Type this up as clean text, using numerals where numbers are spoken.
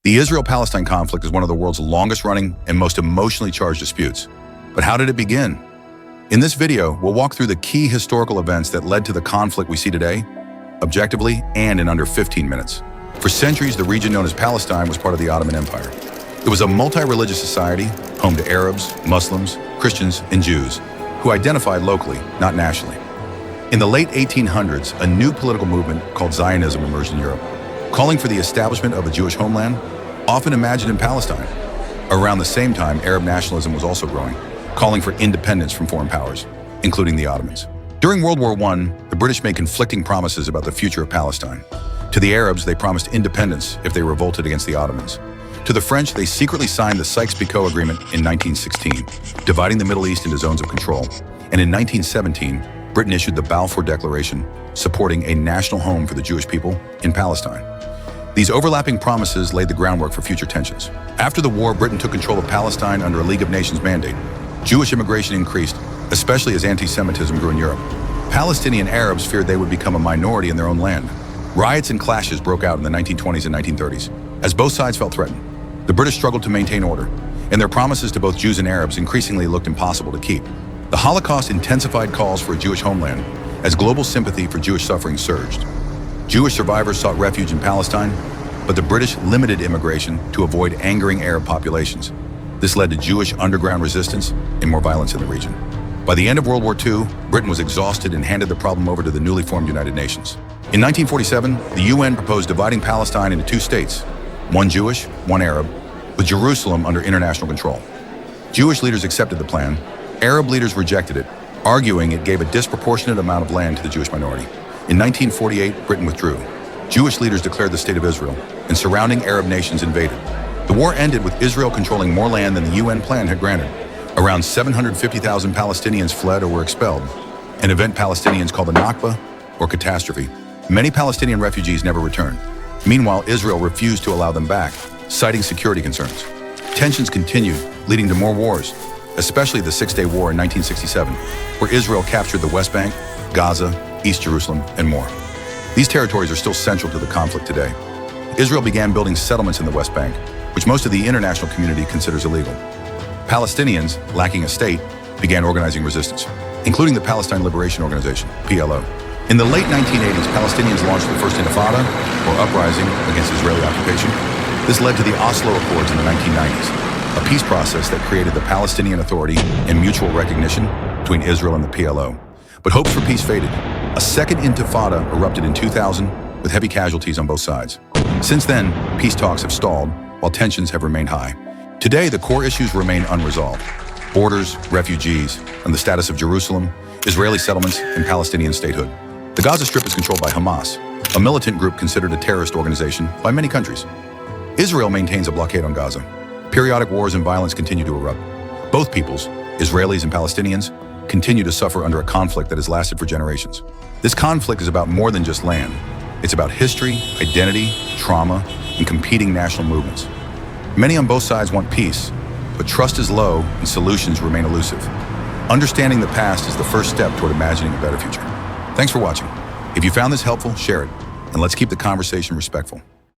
The Israel-Palestine conflict is one of the world's longest-running and most emotionally charged disputes. But how did it begin? In this video, we'll walk through the key historical events that led to the conflict we see today, objectively and in under 15 minutes. For centuries, the region known as Palestine was part of the Ottoman Empire. It was a multi-religious society, home to Arabs, Muslims, Christians, and Jews, who identified locally, not nationally. In the late 1800s, a new political movement called Zionism emerged in Europe, calling for the establishment of a Jewish homeland, often imagined in Palestine. Around the same time, Arab nationalism was also growing, calling for independence from foreign powers, including the Ottomans. During World War I, the British made conflicting promises about the future of Palestine. To the Arabs, they promised independence if they revolted against the Ottomans. To the French, they secretly signed the Sykes-Picot Agreement in 1916, dividing the Middle East into zones of control. And in 1917, Britain issued the Balfour Declaration, supporting a national home for the Jewish people in Palestine. These overlapping promises laid the groundwork for future tensions. After the war, Britain took control of Palestine under a League of Nations mandate. Jewish immigration increased, especially as anti-Semitism grew in Europe. Palestinian Arabs feared they would become a minority in their own land. Riots and clashes broke out in the 1920s and 1930s. As both sides felt threatened, the British struggled to maintain order, and their promises to both Jews and Arabs increasingly looked impossible to keep. The Holocaust intensified calls for a Jewish homeland as global sympathy for Jewish suffering surged. Jewish survivors sought refuge in Palestine, but the British limited immigration to avoid angering Arab populations. This led to Jewish underground resistance and more violence in the region. By the end of World War II, Britain was exhausted and handed the problem over to the newly formed United Nations. In 1947, the UN proposed dividing Palestine into two states, one Jewish, one Arab, with Jerusalem under international control. Jewish leaders accepted the plan. Arab leaders rejected it, arguing it gave a disproportionate amount of land to the Jewish minority. In 1948, Britain withdrew. Jewish leaders declared the State of Israel, and surrounding Arab nations invaded. The war ended with Israel controlling more land than the UN plan had granted. Around 750,000 Palestinians fled or were expelled, an event Palestinians call the Nakba, or catastrophe. Many Palestinian refugees never returned. Meanwhile, Israel refused to allow them back, citing security concerns. Tensions continued, leading to more wars, especially the Six-Day War in 1967, where Israel captured the West Bank, Gaza, East Jerusalem, and more. These territories are still central to the conflict today. Israel began building settlements in the West Bank, which most of the international community considers illegal. Palestinians, lacking a state, began organizing resistance, including the Palestine Liberation Organization, PLO. In the late 1980s, Palestinians launched the first intifada, or uprising, against Israeli occupation. This led to the Oslo Accords in the 1990s, a peace process that created the Palestinian Authority and mutual recognition between Israel and the PLO. But hopes for peace faded. A second intifada erupted in 2000 with heavy casualties on both sides. Since then, peace talks have stalled while tensions have remained high. Today, the core issues remain unresolved: borders, refugees, and the status of Jerusalem, Israeli settlements, and Palestinian statehood. The Gaza Strip is controlled by Hamas, a militant group considered a terrorist organization by many countries. Israel maintains a blockade on Gaza. Periodic wars and violence continue to erupt. Both peoples, Israelis and Palestinians, continue to suffer under a conflict that has lasted for generations. This conflict is about more than just land. It's about history, identity, trauma, and competing national movements. Many on both sides want peace, but trust is low and solutions remain elusive. Understanding the past is the first step toward imagining a better future. Thanks for watching. If you found this helpful, share it, and let's keep the conversation respectful.